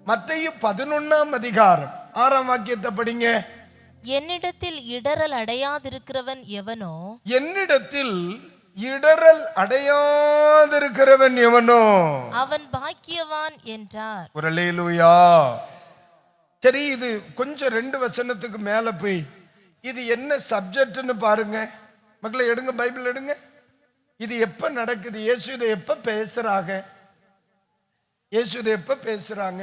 மத்தேயு 11:6 வாக்கியத்தை படிங்க. என்னிடத்தில் இடறல் அடையாதிருக்கிறவன் எவனோ, என்னிடத்தில் இடறல் அடையாதிருக்கிறவன் எவனோ அவன் பாக்கியவான் என்றார். ஒரு அல்லேலூயா. சரி, இது கொஞ்சம் 2 வசனத்துக்கு மேல போய் இது என்ன சப்ஜெக்ட்னு பாருங்க. மக்களை எடுங்க, பைபிள் எடுங்க. இது எப்ப நடக்குது? இயேசு இதை எப்ப பேசுறாங்க? இயேசு இதை எப்ப பேசுறாங்க?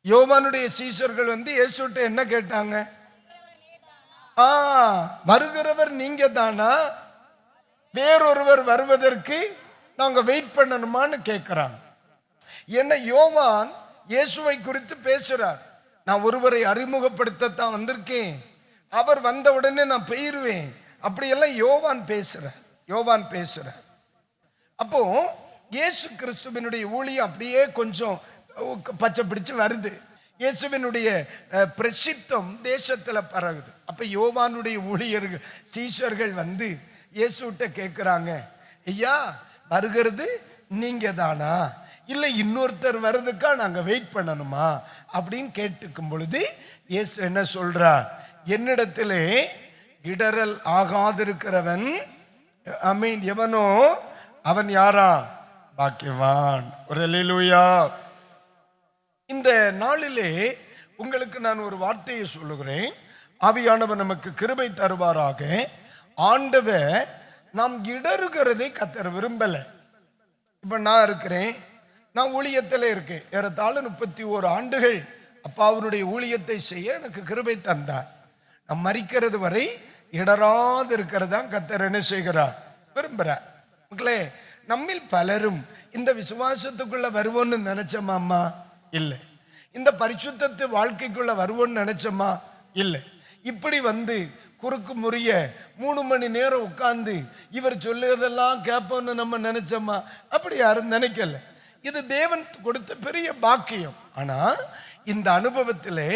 யோவானுடைய சீஷர்கள் இயேசுட்ட என்ன கேட்டாங்க? வருகிறவர் நீங்க தானா, வேறொருவர் வருவதற்கு நாங்க வெயிட் பண்ணணுமான்னு கேட்கிறாங்க. என்ன, யோவான் இயேசுவை குறித்து பேசுறார். நான் ஒருவரை அறிமுகப்படுத்தத்தான் வந்திருக்கேன், அவர் வந்த உடனே நான் போயிருவேன், அப்படியெல்லாம் யோவான் பேசுறார். அப்போ இயேசு கிறிஸ்துவினுடைய ஊழியம் அப்படியே கொஞ்சம் பச்சை பிடிச்சு வருது. இயேசுவினுடைய பிரசித்தம் தேசத்துல பரவுது. அப்ப யோவானுடைய ஊழியர்கள் சீஷர்கள் இயேசுட்ட கேட்கிறாங்க, ஐயா வருகிறது நீங்க தானா, இல்லை இன்னொருத்தர் வர்றதுக்கா நாங்க வெயிட் பண்ணணுமா அப்படின்னு கேட்டுக்கும் பொழுது இயேசு என்ன சொல்றார்? என்னிடத்திலே இடறல் ஆகாதிருக்கிறவன் எவனோ அவன் யாரா? பாக்கியவான். ஒரு அல்லேலூயா. இந்த நாளிலே உங்களுக்கு நான் ஒரு வார்த்தையை சொல்லுகிறேன். ஆவியானவர் நமக்கு கிருபை தருவாராக. ஆண்டவர் நாம் இடறுகிறதை கர்த்தர் விரும்பல. இப்ப நான் இருக்கிறேன், நான் ஊழியத்தில் இருக்கேன். ஏறத்தாழ 31 ஆண்டுகள் அப்பாவுடைய ஊழியத்தை செய்ய எனக்கு கிருபை தந்தார். நான் மரிக்கிறது வரை இடராது இருக்கிறதா கர்த்தர் என்ன செய்கிறார்? விரும்புகிறார். மக்களே, நம்மில் பலரும் இந்த விசுவாசத்துக்குள்ள வருவோன்னு நினைச்சோமா? இல்லை. இந்த பரிசுத்த வாழ்க்கைக்குள்ள வருவோன்னு நினைச்சோமா? இல்லை. இப்படி குறுக்கு முறிய 3 மணி நேரம் உட்கார்ந்து இவர் சொல்லுறதெல்லாம் கேட்போன்னு நம்ம நினைச்சோமா? அப்படி யாரும் நினைக்கல. இது தேவன் கொடுத்த பெரிய பாக்கியம். ஆனா இந்த அனுபவத்திலே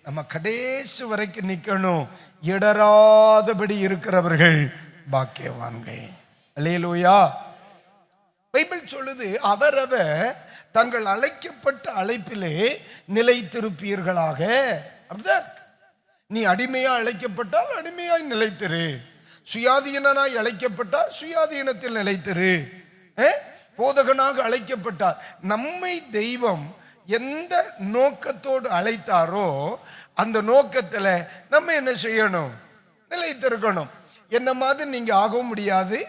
நம்ம கடைசி வரைக்கும் நிக்கணும். இடராதபடி இருக்கிறவர்கள் பாக்கியவான்கள். அல்லேலூயா. பைபிள் சொல்லுது, அவரவர் தங்கள் அழைக்கப்பட்ட அழைப்பிலே நிலைத்திருப்பீர்களாக. அப்படிதான். நீ அடிமையா அழைக்கப்பட்டால் அடிமையாய் நிலைத்திரு, சுயாதீனாய் அழைக்கப்பட்டால் சுயாதீனத்தில் நிலைத்திரு, போதகனாக அழைக்கப்பட்டார். நம்மை தெய்வம் எந்த நோக்கத்தோடு அழைத்தாரோ அந்த நோக்கத்துல நம்ம என்ன செய்யணும்? நிலைத்திருக்கணும். என்ன மாதிரி நீங்க ஆக முடியாது,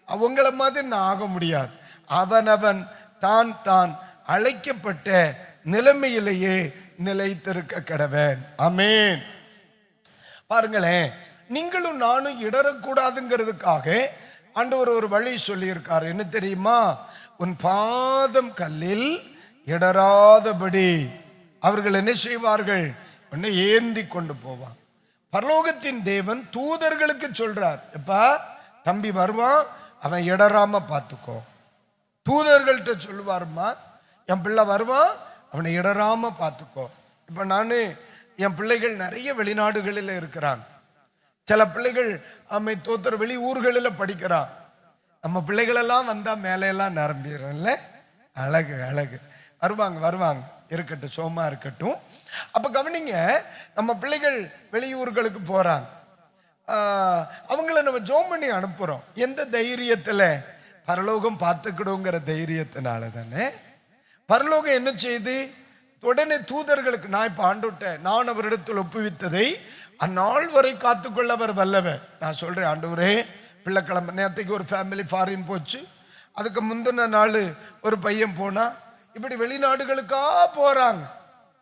அவங்கள மாதிரி நான் ஆக முடியாது. அவனவன் தான் தான் அழைக்கப்பட்ட நிலைமையிலேயே நிலைத்திருக்க கடவன். ஆமென். பாருங்களேன், நீங்களும் நானும் இடரக்கூடாதுங்கிறதுக்காக ஆண்டவர் ஒரு வழி சொல்லி இருக்காரு. என்ன தெரியுமா? உன் பாதம் கல்லில் இடராதபடி அவர்கள் என்ன செய்வார்கள்? உன்னை ஏந்தி கொண்டு போவான். பரலோகத்தின் தேவன் தூதர்களுக்கு சொல்றார், எப்பா தம்பி வருவான், அவன் இடராம பார்த்துக்கோ. தூதர்கள்ட்ட சொல்லுவாருமா, என் பிள்ளை வருவான், அவனை இடராம பார்த்துக்கோ. இப்ப நானு என் பிள்ளைகள் நிறைய வெளிநாடுகளில் இருக்கிறாங்க. சில பிள்ளைகள் தோத்தர வெளி ஊர்களில் படிக்கிறான். நம்ம பிள்ளைகள் எல்லாம் வந்தா மேலையெல்லாம் நிரம்பிடும்ல. அழகு அழகு. வருவாங்க இருக்கட்டும், சோமா இருக்கட்டும். அப்ப கவனிங்க, நம்ம பிள்ளைகள் வெளியூர்களுக்கு போறாங்க. அவங்கள நம்ம ஜோம் பண்ணி அனுப்புறோம். எந்த தைரியத்துல? பரலோகம் பார்த்துக்கிடுங்கிற தைரியத்தினால தானே. பரலோகம் என்ன செய்து உடனே தூதர்களுக்கு, நான் இப்ப ஆண்டுவிட்டேன், நான் அவரிடத்தில் ஒப்புவித்ததை அந்நாள் வரை காத்துக்கொள்ள அவர் வல்லவர். நான் சொல்றேன், ஆண்டவரே பிள்ளை கிளம்ப நேரத்துக்கு ஒரு ஃபேமிலி ஃபாரின் போச்சு, அதுக்கு முந்தின நாள் ஒரு பையன் போனா, இப்படி வெளிநாடுகளுக்கா போறாங்க.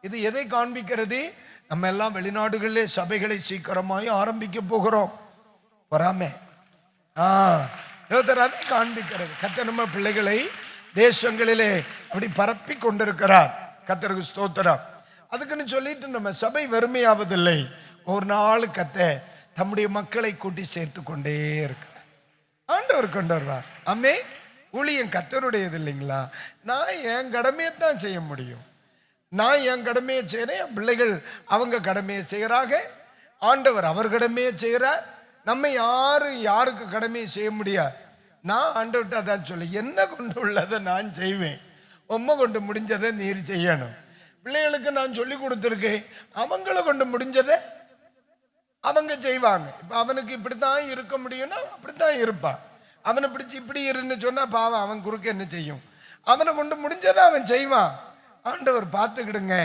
இது எதை காண்பிக்கிறது? நம்ம எல்லாம் வெளிநாடுகளிலே சபைகளை சீக்கிரமாய் ஆரம்பிக்க போகிறோம். வராமே காண்பிக்கிறது. கர்த்தர் நம்ம பிள்ளைகளை தேசங்களிலே அப்படி பரப்பி கொண்டிருக்கிறார். கர்த்தருக்கு ஸ்தோத்திரம். அதுக்குன்னு சொல்லிட்டு நம்ம சபை வெறுமையாவதில்லை. ஒரு நாள் கர்த்தர் தம்முடைய மக்களை கூட்டி சேர்த்து கொண்டே இருக்கிறார். ஆண்டவர் கொண்டு வருவார். அம்மே, ஊழியம் கர்த்தருடையது இல்லைங்களா? நான் என் கடமையை தான் செய்ய முடியும். நான் என் கடமையை செய்யறேன், என் பிள்ளைகள் அவங்க கடமையை செய்யறாங்க, ஆண்டவர் அவர் கடமையை செய்யறார். நம்ம யாருக்கு கடமையை செய்ய முடியாது. நான் ஆண்டவர்கிட்ட அதான் சொல்ல, என்ன கொண்டு உள்ளதை நான் செய்வேன். உம்மை கொண்டு முடிஞ்சதை நீர் செய்யணும். பிள்ளைகளுக்கு நான் சொல்லி கொடுத்துருக்கேன், அவங்கள கொண்டு முடிஞ்சதை அவங்க செய்வாங்க. இப்போ அவனுக்கு இப்படித்தான் இருக்க முடியும்னா அப்படித்தான் இருப்பான். அவனை பிடிச்சி இப்படி இருன்னு சொன்னா பாவம், அவன் குறுக்க என்ன செய்யும்? அவனை கொண்டு முடிஞ்சதை அவன் செய்வான். ஆண்டவர் பார்த்துக்கிடுங்க,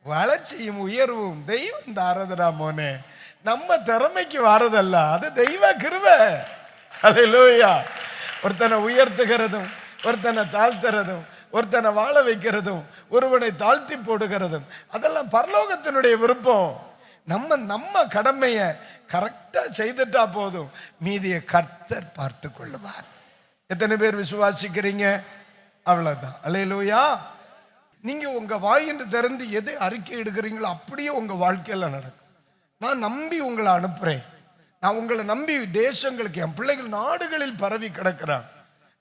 வளர்ச்சியும் உயர்வும் தெய்வம் தாரதடா மோனே. நம்ம திறமைக்கு வாரதல்ல, அது தெய்வ கிருபை. அல்லேலூயா. ஒருத்தனை உயர்த்துகிறதும் ஒருத்தனை தாழ்த்துறதும் ஒருத்தனை வாழ வைக்கிறதும் ஒருவனை தாழ்த்தி போடுகிறதும் அதெல்லாம் பரலோகத்தினுடைய விருப்பம். நம்ம கடமைய கரெக்டா செய்துட்டா போதும், மீதியை கர்த்தர் பார்த்து கொள்ளுவார். எத்தனை பேர் விசுவாசிக்கிறீங்க? அவ்வளவுதான். அல்லேலூயா. நீங்க உங்க வாயின்று திறந்து எதை அறிக்கை எடுக்கிறீங்களோ அப்படியே உங்க வாழ்க்கையில நடக்கும். நான் நம்பி உங்களை அனுப்புறேன். நான் உங்களை நம்பி தேசங்களுக்கு, என் பிள்ளைகள் நாடுகளில் பரவி கிடக்கிறான்.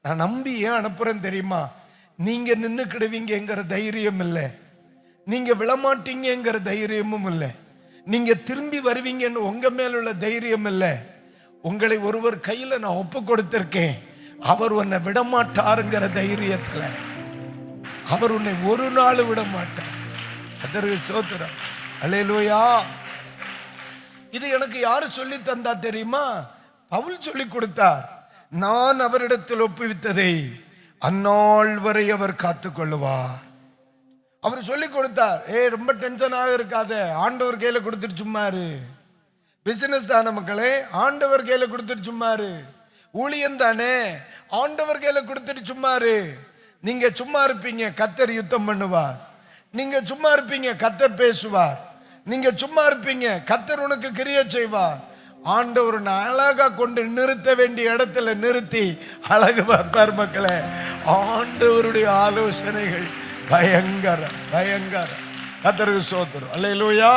நான் நம்பி ஏன் அனுப்புறேன்னு தெரியுமா? நீங்க நின்னுக்கிடுவீங்கிற தைரியம் இல்லை, நீங்க விழமாட்டீங்கிற தைரியமும் இல்லை, நீங்க திரும்பி வருவீங்கன்னு உங்க மேல உள்ள தைரியம் இல்லை. உங்களை ஒருவர் கையில நான் ஒப்பு கொடுத்திருக்கேன், அவர் உன்னை விடமாட்டாருங்கிற தைரியத்துல. அவர் உன்னை ஒரு நாள் விட மாட்டார். அதற்கு ஸ்தோத்திரம். அல்லேலூயா. இது எனக்கு யாரு சொல்லி தந்தா தெரியுமா? பவுல் சொல்லி கொடுத்தார். நான் அவரிடத்தில் ஒப்புவித்ததை அந்நாள் வரை அவர் காத்துக் கொள்ளுவார். அவர் சொல்லி கொடுத்தார். ரொம்ப டென்ஷனாக இருக்காத, ஆண்டவர் கையில கொடுத்துட்டு சும்மாரு. பிசினஸ் தானே மக்களே, ஆண்டவர் கையில கொடுத்துட்டு சும்மாரு. ஊழியம் தானே, ஆண்டவர் கையில கொடுத்துட்டு சும்மாரு. நீங்க சும்மா இருப்பீங்க, கர்த்தர் யுத்தம் பண்ணுவார். நீங்க சும்மா இருப்பீங்க, கர்த்தர் பேசுவார். நீங்க சும்மா இருப்பீங்க, கர்த்தர் உனக்கு கிரியை செய்வார். ஆண்டவர் அழகா கொண்டு நிறுத்த வேண்டிய இடத்துல நிறுத்தி அழகு பார்ப்பார். மக்களே, ஆண்டவருடைய ஆலோசனைகள் பயங்கர பயங்கர. கர்த்தருக்கு ஸ்தோத்திரம். அல்லேலூயா,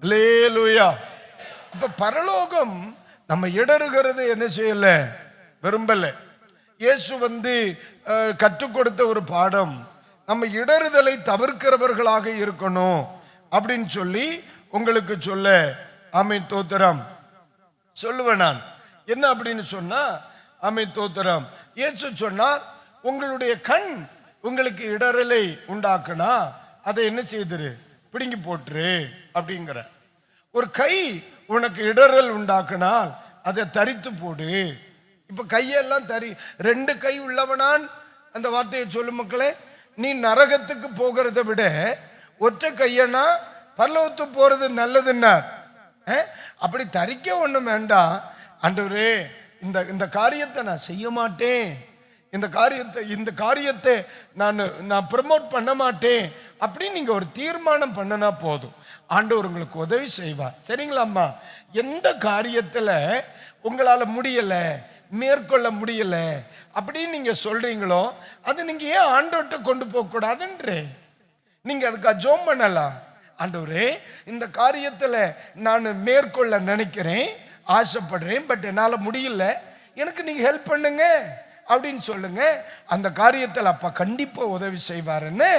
அல்லேலூயா. அப்ப பரலோகம் நம்ம இடறுகிறது என்ன செய்யல, விரும்பல. இயேசு கற்றுக் கொடுத்த ஒரு பாடம், நம்ம இடறுதலை தவிர்க்கிறவர்களாக இருக்கணும் அப்படின்னு சொல்லி உங்களுக்கு சொல்ல ஆமென் தோத்திரம் சொல்லுவேன் நான். என்ன அப்படின்னு சொன்னா, ஆமென் தோத்திரம், இயேசு சொன்னார், உங்களுடைய கண் உங்களுக்கு இடரலை உண்டாக்குனா அதை என்ன செய்துரு, பிடுங்கி போட்டுரு அப்படிங்கிற. ஒரு கை உனக்கு இடரல் உண்டாக்குனால் அதை தரித்து போடு. இப்ப கையெல்லாம் தரி, 2 கை உள்ளவனான் அந்த வார்த்தையை சொல்லு மக்களே. நீ நரகத்துக்கு போகிறத விட ஒற்றை கையனா பரலோகத்துக்கு போறது நல்லதுன்னா, அப்படி தரிக்க ஒண்ணும் வேண்டாம். ஆண்டவரே, இந்த காரியத்தை நான் செய்ய மாட்டேன், இந்த காரியத்தை நான் ப்ரமோட் பண்ண மாட்டேன் அப்படின்னு நீங்க ஒரு தீர்மானம் பண்ணனா போதும், ஆண்டவர் உங்களுக்கு உதவி செய்வார். சரிங்களாம்மா? எந்த காரியத்துல உங்களால முடியல, மேற்கொள்ள முடியல அப்படின்னு நீங்க சொல்றீங்களோ அது நீங்க ஏன் ஆண்டவர்கிட்ட கொண்டு போக கூடாதுன்றே. நீங்க அதுக்கு ஜெபம் பண்ணலாம். ஆண்டவரே, இந்த காரியத்துல நான் மேற்கொள்ள நினைக்கிறேன், ஆசைப்படுறேன், பட் என்னால முடியல, எனக்கு நீங்க ஹெல்ப் பண்ணுங்க அப்படின்னு சொல்லுங்க. அந்த காரியத்தில் அப்பா கண்டிப்பா உதவி செய்வாருன்னு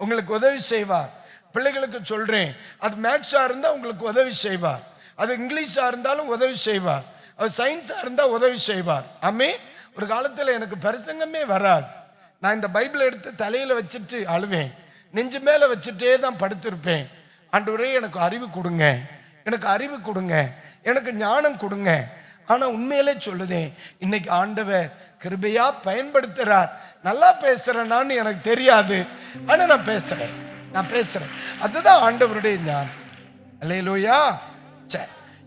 உங்களுக்கு உதவி செய்வார். பிள்ளைகளுக்கு சொல்றேன், அது மேத்ஸா இருந்தா உங்களுக்கு உதவி செய்வார், அது இங்கிலீஷா இருந்தாலும் உதவி செய்வார், அது சயின்ஸா இருந்தா உதவி செய்வார். ஆமே. ஒரு காலத்துல எனக்கு பிரசங்கமே வராது. நான் இந்த பைபிளை எடுத்து தலையில வச்சுட்டு அழுவேன், நெஞ்சு மேல வச்சுட்டே தான் படுத்திருப்பேன். ஆண்டவரே, எனக்கு அறிவு கொடுங்க, எனக்கு அறிவு கொடுங்க, எனக்கு ஞானம் கொடுங்க. ஆனா உண்மையிலே சொல்லுதேன், இன்னைக்கு ஆண்டவர் கிருபையா பயன்படுத்துறார். நல்லா பேசுறேனான்னு எனக்கு தெரியாது, ஆனா நான் பேசுறேன். அதுதான் ஆண்டவருடைய ஞானம். அல்லேலூயா.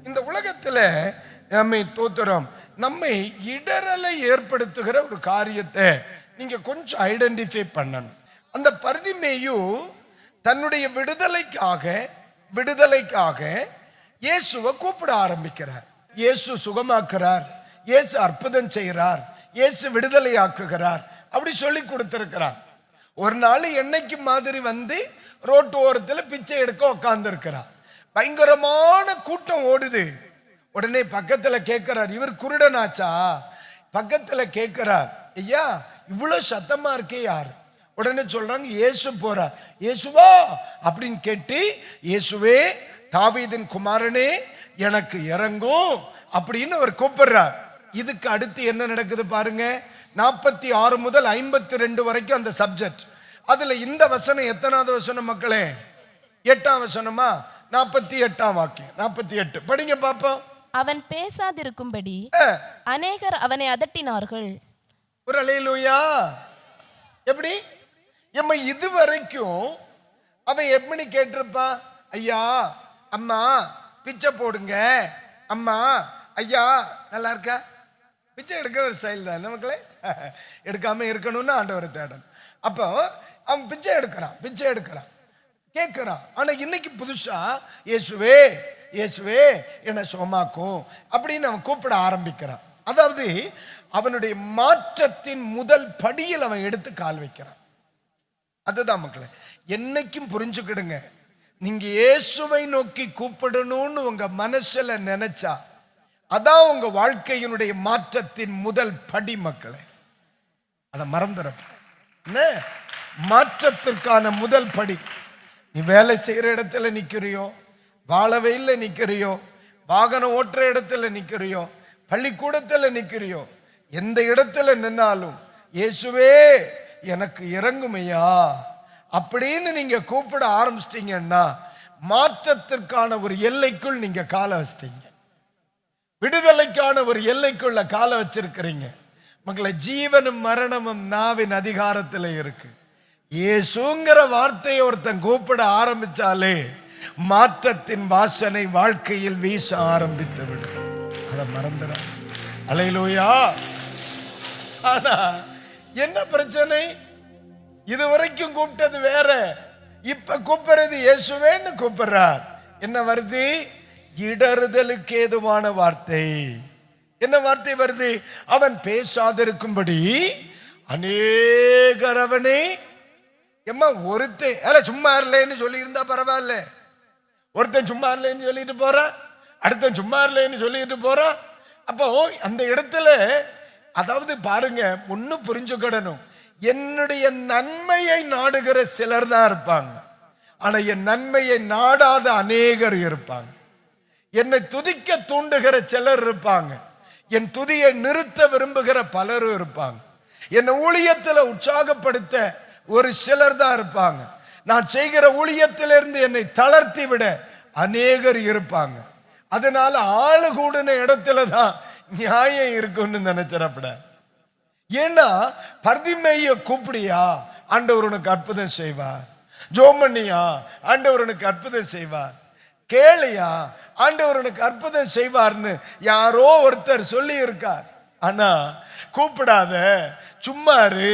இந்த உலகத்துல நம்மை தோத்திரம், நம்மை இடரலை ஏற்படுத்துகிற ஒரு காரியத்தை நீங்க கொஞ்சம் ஐடென்டிஃபை பண்ணணும். அந்த பர்திமேயு தன்னுடைய விடுதலைக்காக இயேசுவை கூப்பிட ஆரம்பிக்கிறார். இயேசு சுகமாக்குறார், இயேசு அற்புதம் செய்கிறார், இயேசு விடுதலை ஆக்குகிறார் அப்படி சொல்லி கொடுத்திருக்கிறார். ஒரு நாள் என்னைக்கு மாதிரி ரோட்டு ஓரத்தில் பிச்சை எடுக்க உட்கார்ந்து இருக்கிறார். பயங்கரமான கூட்டம் ஓடுது. உடனே பக்கத்துல கேட்கிறார், இவர் குருடனாச்சா? பக்கத்துல கேட்கிறார், ஐயா இவ்வளவு சத்தமா இருக்கே யார்? உடனே சொல்றாங்க, இயேசு போறார். இயேசுவா அப்படின்னு கேட்டு, இயேசுவே தாவீதின் குமாரனே எனக்கு இறங்கும் அப்படின்னு அவர் கூப்பிடுறார். இதுக்கு அடுத்து என்ன நடக்குது பாருங்க. 46 முதல் 52 வரைக்கும் அந்த சப்ஜெக்ட். அதுல இந்த வசனம் எத்தனாவது வசனம் மக்களே? 8ஆம் வசனமா? 48ஆம் வாக்கியம். 48 படிங்க பாப்போம். அவன் பேசாதிருக்கும்படி அநேகர் அவனை அதட்டினார்கள். ஒரு அல்லேலூயா. எப்படி இதுவரைக்கும் அவன் எப்படி கேட்டிருப்பான்? ஐயா அம்மா பிச்சை போடுங்க, அம்மா ஐயா நல்லா இருக்கா? பிச்சை எடுக்கிற ஒரு ஸ்டைல் தான் மக்களே. எடுக்காம இருக்கணும்னு ஆண்டவரை தேடணும். அப்போ அவன் பிச்சை எடுக்கிறான் கேட்கிறான். ஆனா இன்னைக்கு புதுசா இயேசுவே இயேசுவே என்னை சுகமாக்கும் அப்படின்னு அவன் கூப்பிட ஆரம்பிக்கிறான். அதாவது அவனுடைய மாற்றத்தின் முதல் படியில் அவன் எடுத்து கால் வைக்கிறான். அதுதான் மக்களே, என்னைக்கும் புரிஞ்சுக்கிடுங்க, நீங்க இயேசுவை நோக்கி கூப்பிடணும்னு உங்க மனசுல நினைச்சா அதான் உங்க வாழ்க்கையினுடைய மாற்றத்தின் முதல் படி மக்களே. அதை மறந்துட மாற்றத்திற்கான முதல் படி. நீ வேலை செய்யற இடத்துல நிக்கிறியோ, வாழவையில் நிக்கிறியோ, வாகனம் ஓட்டுற இடத்துல நிக்கிறியோ, பள்ளிக்கூடத்துல நிக்கிறியோ, எந்த இடத்துல நின்னாலும் இயேசுவே எனக்கு இறங்குமையா அப்படின்னு நீங்க கூப்பிட ஆரம்பிச்சிட்டீங்கன்னா மாற்றத்திற்கான ஒரு எல்லைக்குள் நீங்க காலை வச்சிட்டீங்க. விடுதலைக்கான ஒரு எல்லைக்குள்ள காலை வச்சிருக்கிறீங்க மக்களை. ஜீவனும் மரணமும் நாவின் அதிகாரத்தில் இருக்கு. இயேசுங்கிற வார்த்தையை ஒருத்தன் கூப்பிட ஆரம்பிச்சாலே மாற்றத்தின் வாசனை வாழ்க்கையில் வீச ஆரம்பித்து விடும். அதை மறந்துட. அல்லேலூயா. ஆனா என்ன பிரச்சனை? இதுவரைக்கும் கூப்பிட்டது வேற, இப்ப கூப்பிடுறது இயேசுவேன்னு கூப்பிடுறார். என்ன வருது? இடறுதலுக்கு ஏதுவான வார்த்தை. என்ன வார்த்தை வருது? அவன் பேசாதிருக்கும்படி அநேகர் அவனை ஒருத்தன் சும்மா இல்லைன்னு சொல்லி இருந்தா பரவாயில்ல. ஒருத்தன் சும்மா இல்லைன்னு சொல்லிட்டு போறான், அடுத்தன் சும்மா இல்லைன்னு சொல்லிட்டு போறான். அப்போ அந்த இடத்துல அதாவது பாருங்க, ஒண்ணு புரிஞ்சுக்கிடணும், என்னுடைய நன்மையை நாடுகிற சிலர் தான் இருப்பாங்க, ஆனா என் நன்மையை நாடாத அநேகர் இருப்பாங்க. என்னை துதிக்க தூண்டுகிற சிலர் இருப்பாங்க, என் துதியை நிறுத்த விரும்புகிற பலரும் இருப்பாங்க. என்னை ஊழியத்தில் உற்சாகப்படுத்த ஒரு சிலர் தான் இருப்பாங்க. நான் செய்கிற ஊழியத்திலிருந்து என்னை தளர்த்தி விட அநேகர் இருப்பாங்க. அதனால ஆளு கூடின இடத்துல தான் நியாயம் இருக்குன்னு நினைச்சிடப்பட. ஏன்னா பர்திமேயை கூப்பிடியா, ஆண்டவர் உனக்கு அற்புதம் செய்வார். ஜோமனியா, ஆண்டவர் உனக்கு அற்புதம் செய்வார். கேளியா, ஆண்டவர் உனக்கு அற்புதம் செய்வார்னு யாரோ ஒருத்தர் சொல்லி இருக்கார். ஆனா கூப்பிடாத, சும்மாரு,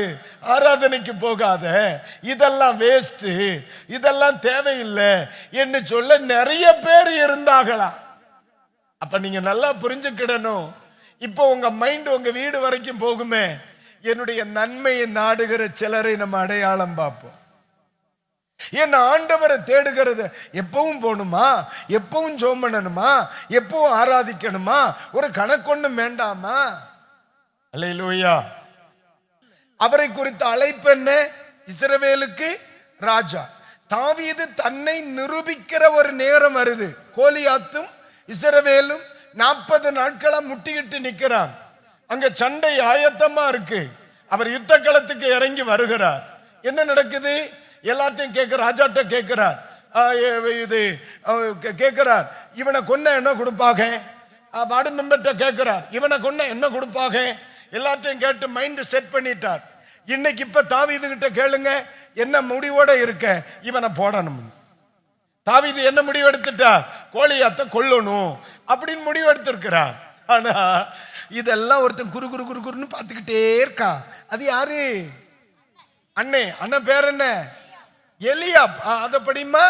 ஆராதனைக்கு போகாத, இதெல்லாம் வேஸ்ட், இதெல்லாம் தேவையில்லை என்று சொல்ல நிறைய பேர் இருந்தாங்களா? அப்ப நீங்க நல்லா புரிஞ்சுக்கிடணும். இப்போ உங்க மைண்ட் உங்க வீடு வரைக்கும் போகுமே. என்னுடைய நன்மையை நாடுகிற சிலரை நம்ம அடையாளம் பார்ப்போம். ஏன்னா ஆண்டவரை தேடுகிறது எப்பவும் போகணுமா, எப்பவும் ஜெபம் பண்ணணுமா, எப்பவும் ஆராதிக்கணுமா, ஒரு கணக்கொன்னும் வேண்டாமா? அல்லேலூயா. அவரை குறித்த அழைப்பு என்ன? இஸ்ரவேலுக்கு ராஜா. தாவீது தன்னை நிரூபிக்கிற ஒரு நேரம் வருது. கோலியாத்தும் இஸ்ரவேலும் 40 நாட்களா முட்டிக்கிட்டு நிக்கிறான். அங்க சண்டை ஆயத்தமா இருக்கு. அவர் யுத்த களத்துக்கு இறங்கி வருகிறார். என்ன நடக்குது? எல்லாத்தையும் கேட்க ராஜாட்ட கேட்கிறார். இது கேட்கிறார், இவனை கொன்ன என்ன கொடுப்பாங்க? வார்டு மெம்பர்ட்ட கேட்கிறார், இவனை கொன்ன என்ன கொடுப்பாங்க? எல்லாத்தையும் கேட்டு மைண்ட் செட் பண்ணிட்டார். இன்னைக்கு இப்ப தாவீது கிட்ட கேளுங்க, என்ன முடிவோட இருக்க? இவனை போடணும். தாவீது என்ன முடிவு எடுத்துட்டார்? கோலியாத்தை கொல்லணும் அப்படின்னு முடிவு எடுத்திருக்கிறார். ஆனா இதெல்லாம் ஒருத்தன் குரு குரு குரு குருன்னு பார்த்துக்கிட்டே இருக்கான். அது யாரு? அண்ணன் பேர் என்ன? எலியாப். அத படிமா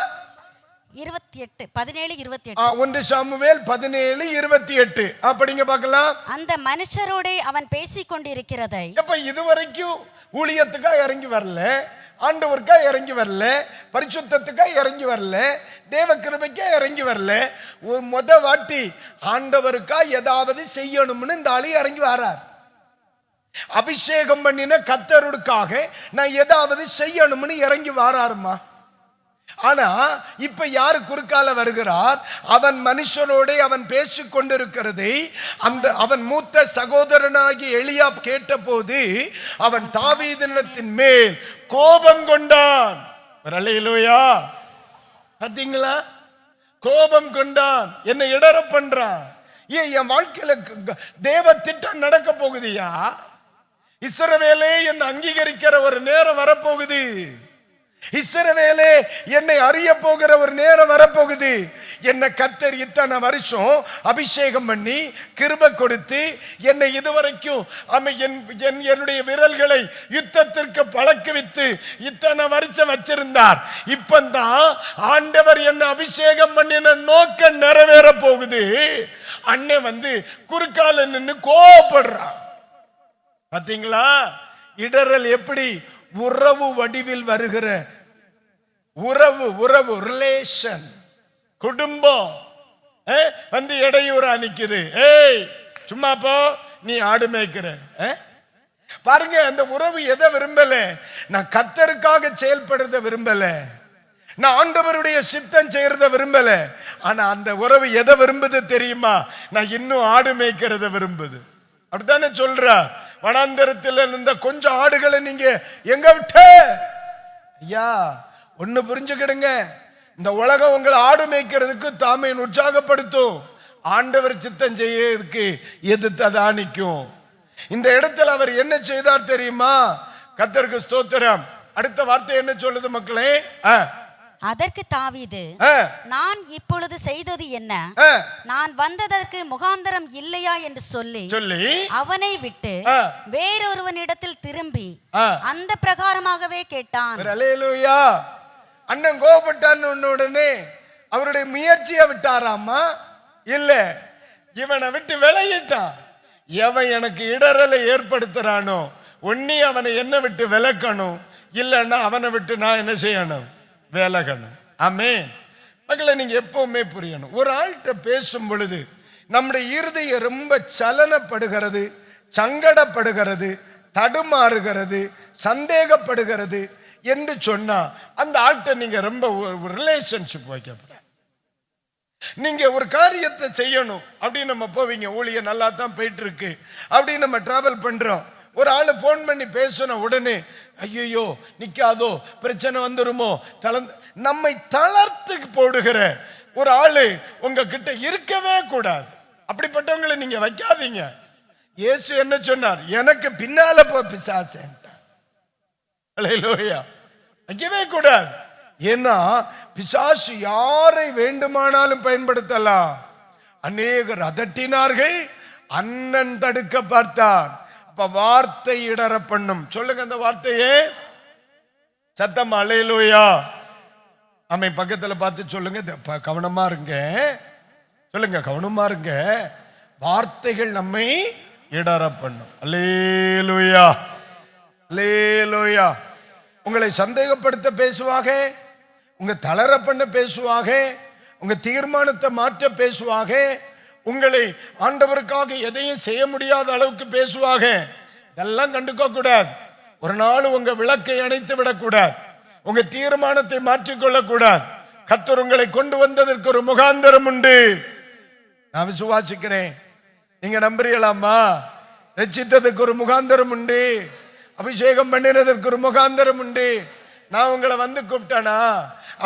28 17 28. 1 சாமுவேல் 17:28 படிங்க பார்க்கலாம். அந்த மனுஷரோட அவன் பேசிக் கொண்டிருக்கிறதை. அப்ப இதுவரைக்கும் ஊழியத்துக்கா இறங்கி வரல, ஆண்டவருக்கா இறங்கி வரல, பரிசுத்தத்துக்கா இறங்கி வரல, தேவ கிருபைக்கா இறங்கி வரல. முத வாட்டி ஆண்டவருக்கா ஏதாவது செய்யணும்னு இந்த ஆளு இறங்கி வரார். அபிஷேகம் பண்ணின கர்த்தருக்காக நான் ஏதாவது செய்யணும்னு இறங்கி வராருமா. ஆனா இப்ப யாரு குறுக்கால வருகிறார்? அவன் மனுஷனோட அவன் பேசிக் கொண்டிருக்கிறதை அவன் மூத்த சகோதரனாகி எலியாப் கேட்டபோது அவன் தாவீதின் மேல் கோபம் கொண்டான். அல்லேலூயா. பாத்தீங்களா? கோபம் கொண்டான். என்ன இடற பண்றான்? என் வாழ்க்கையில தேவ திட்டம் நடக்க போகுதியா? இஸ்ரவேலே என்னை அங்கீகரிக்கிற ஒரு நேரம் வரப்போகுது. இஸ்ரவேலே என்னை அறிய போகிற ஒரு நேரம் வரப்போகுது. என்னை கர்த்தர் இத்தனை வருஷம் அபிஷேகம் பண்ணி கிருபை கொடுத்து என்னை இதுவரைக்கும் என்னுடைய விரல்களை யுத்தத்திற்கு பழக்குவித்து இத்தனை வருஷம் வச்சிருந்தார். இப்பந்தான் ஆண்டவர் என்னை அபிஷேகம் பண்ணின நோக்கம் நிறைவேற போகுது. அண்ணன் குறுக்கால நின்று கோபப்படுறான். பாத்தீங்களா? இடறல் எப்படி உறவு வடிவில் வருகிற உறவு ரிலேஷன், குடும்பம் இடையூறா நிக்குது. ஏய் சும்மா போ, நீ ஆடு மேய்க்கிற. பாருங்க, அந்த உறவு எதை விரும்பல? நான் கர்த்தருக்காக செயல்படுறத விரும்பல, நான் ஆண்டவருடைய சித்தம் செய்யறத விரும்பல. ஆனா அந்த உறவு எதை விரும்புது தெரியுமா? நான் இன்னும் ஆடு மேய்க்கிறத விரும்புது. அப்படித்தானே சொல்றா? வனாந்தரத்தில் இருந்த கொஞ்சம் ஆடுகளை நீங்க எங்க விட்ட? ஐயா, ஒண்ணு புரிஞ்சுக்கிடுங்க, இந்த உலகம் உங்களை ஆடு மேய்க்கிறதுக்கு தாமே உற்சாகப்படுத்தும், ஆண்டவர் சித்தம் செய்யறதுக்கு எதிர்த்ததா நிற்கும். இந்த இடத்துல அவர் என்ன செய்தார் தெரியுமா? கர்த்தருக்கு ஸ்தோத்திரம். அடுத்த வார்த்தை என்ன சொல்லுது மக்களே? அதற்கு தாவீது, நான் இப்பொழுது செய்தது என்ன? நான் வந்ததற்கு முகாந்தரம் இல்லையா என்று சொல்லி அவனை விட்டு வேறொருவனிடத்தில் திரும்பி அந்த பிரகாரமாகவே கேட்டான். அல்லேலூயா. அண்ணன் கோபப்பட்டான்னு உடனே அவருடைய முயற்சியை விட்டாராமா? இல்ல, இவனை விட்டு விலகிட்டான். எவன் எனக்கு இடரலை ஏற்படுத்துறானோ ஒன்னி அவனை என்ன விட்டு விலக்கணும், இல்லைன்னா அவனை விட்டு நான் என்ன செய்யணும்? விலகணும். ஆமென். மக்களை, நீங்க எப்பவுமே புரியணும், ஒரு ஆள்கிட்ட பேசும் பொழுது நம்முடைய இருதயம் ரொம்ப சலனப்படுகிறது, சங்கடப்படுகிறது, தடுமாறுகிறது, சந்தேகப்படுகிறது என்று சொன்னா அந்த ஆள்கிட்ட நீங்க ரொம்ப ரிலேஷன்ஷிப் வைக்கப்பட. நீங்க ஒரு காரியத்தை செய்யணும் அப்படின்னு நம்ம போவீங்க, ஊழியம் நல்லா தான் போயிட்டு இருக்கு அப்படின்னு நம்ம டிராவல் பண்றோம். ஒரு ஆளு போன் பண்ணி பேசின உடனே ஐயோ நிக்காதோ, பிரச்சனை வந்துருமோ, நம்மை தளர்த்து போடுகிற ஒரு ஆளு உங்ககிட்ட இருக்கவே கூடாது. அப்படிப்பட்டவங்களை நீங்க வைக்காதீங்க. இயேசு என்ன சொன்னார்? எனக்கு பின்னால போ பிசாசு. அல்லேலூயா. வைக்கவே கூடாது. ஏன்னா பிசாசு யாரை வேண்டுமானாலும் பயன்படுத்தலாம். அநேகர் அதட்டினார்கள், அண்ணன் தடுக்க பார்த்தார். அப்ப வார்த்தை இடற பண்ணும். சொல்லுங்க அந்த வார்த்தையே சத்தம். அல்லேலூயா. அம்மை பக்கத்துல பார்த்து சொல்லுங்க, கவனமா இருங்க. சொல்லுங்க, கவனமா இருங்க. வார்த்தைகள் நம்மை இடற பண்ணும். அல்லேலூயா, அல்லேலூயா. உங்களை சந்தேகப்படுத்த பேசுவாங்க, உங்க தளர பண்ண பேசுவாங்க, உங்க தீர்மானத்தை மாற்ற பேசுவாங்க, உங்களை ஆண்டவருக்காக எதையும் செய்ய முடியாத அளவுக்கு பேசுவாங்க. இதெல்லாம் கண்டுக்க கூடாது. ஒரு நாள் உங்க விளக்கை அணைத்து விடக்கூடாது, உங்க தீர்மானத்தை மாற்றிக்கொள்ள கூடாது. கர்த்தர் உங்களை கொண்டு வந்ததற்கு ஒரு முகாந்தரம் உண்டு. நான் விசுவாசிக்கிறேன். நீங்க நம்புறீங்களாமா? ரட்சித்ததுக்கு ஒரு முகாந்தரம் உண்டு, அபிஷேகம் பண்ணினதற்கு ஒரு முகாந்தரம் உண்டு. நான் உங்களை கூப்பிட்டானா?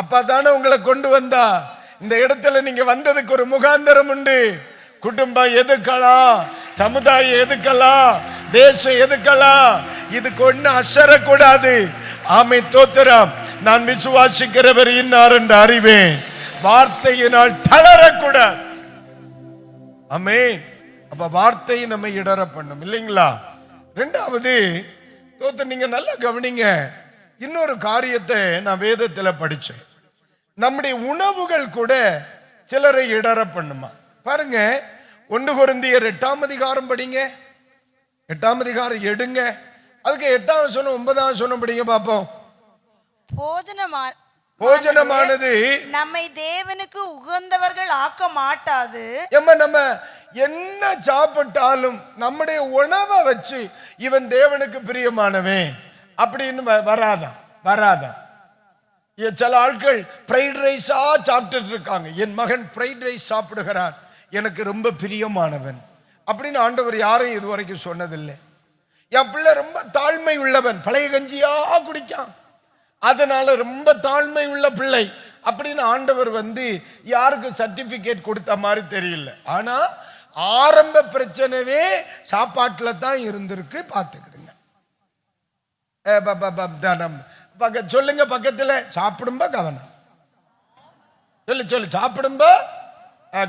அப்பா தானே உங்களை கொண்டு வந்தா. இந்த இடத்துல நீங்க வந்ததுக்கு ஒரு முகாந்தரம் உண்டு. குடும்பம் எதுக்கலாம், சமுதாயம் எதுக்கலாம், தேசம் எதுக்கலாம், இதுக்கு ஒண்ணு அசரக்கூடாது. ஆமை தோத்திரம். நான் விசுவாசிக்கிறவர் இன்னார் என்று அறிவேன். வார்த்தையினால் தளரக்கூடாது. ஆமென். அப்ப வார்த்தை நம்ம இடற பண்ணும் இல்லைங்களா? ரெண்டாவது தோத்த நீங்க நல்லா கவனிங்க. இன்னொரு காரியத்தை நான் வேதத்துல படிச்சேன். நம்முடைய உணவுகள் கூட சிலரை இடற பண்ணுமா? பாருங்க, 1 கொரிந்தியர் 8ஆம் அதிகாரம் படிங்க. 8ஆம் அதிகாரம் எடுங்க. அதுக்கு 8ஆம் வசனம் 9ஆம் வசனம் படிங்க பாப்போம். போஜனமானது நம்மை தேவனுக்கு உகந்தவர்கள் ஆக்க மாட்டாது. நம்ம என்ன சாப்பிட்டாலும் நம்முடைய உணவை வச்சு இவன் தேவனுக்கு பிரியமானவன் அப்படின்னு வராதான். சில ஆட்கள் ஃப்ரைட் ரைஸா சாப்பிட்டுட்டு இருக்காங்க. என் மகன் ஃப்ரைட் ரைஸ் சாப்பிடுகிறான், எனக்கு ரொம்ப பிரியமானவன் அப்படின்னு ஆண்டவர் யாரையும் இதுவரைக்கும் சொன்னதில்லை. என் பிள்ளை ரொம்ப தாழ்மை உள்ளவன், பழைய கஞ்சியா குடிக்கான், அதனால ரொம்ப தாழ்மை உள்ள பிள்ளை அப்படின்னு ஆண்டவர் யாருக்கு சர்டிபிகேட் கொடுத்த மாதிரி தெரியல. ஆனா ஆரம்ப பிரச்சனைவே சாப்பாட்டுல தான் இருந்திருக்கு. பார்த்துக்கிடுங்க. சொல்லுங்க பக்கத்துல, சாப்பிடும்போ கவனம். சொல்லு சாப்பிடும்போ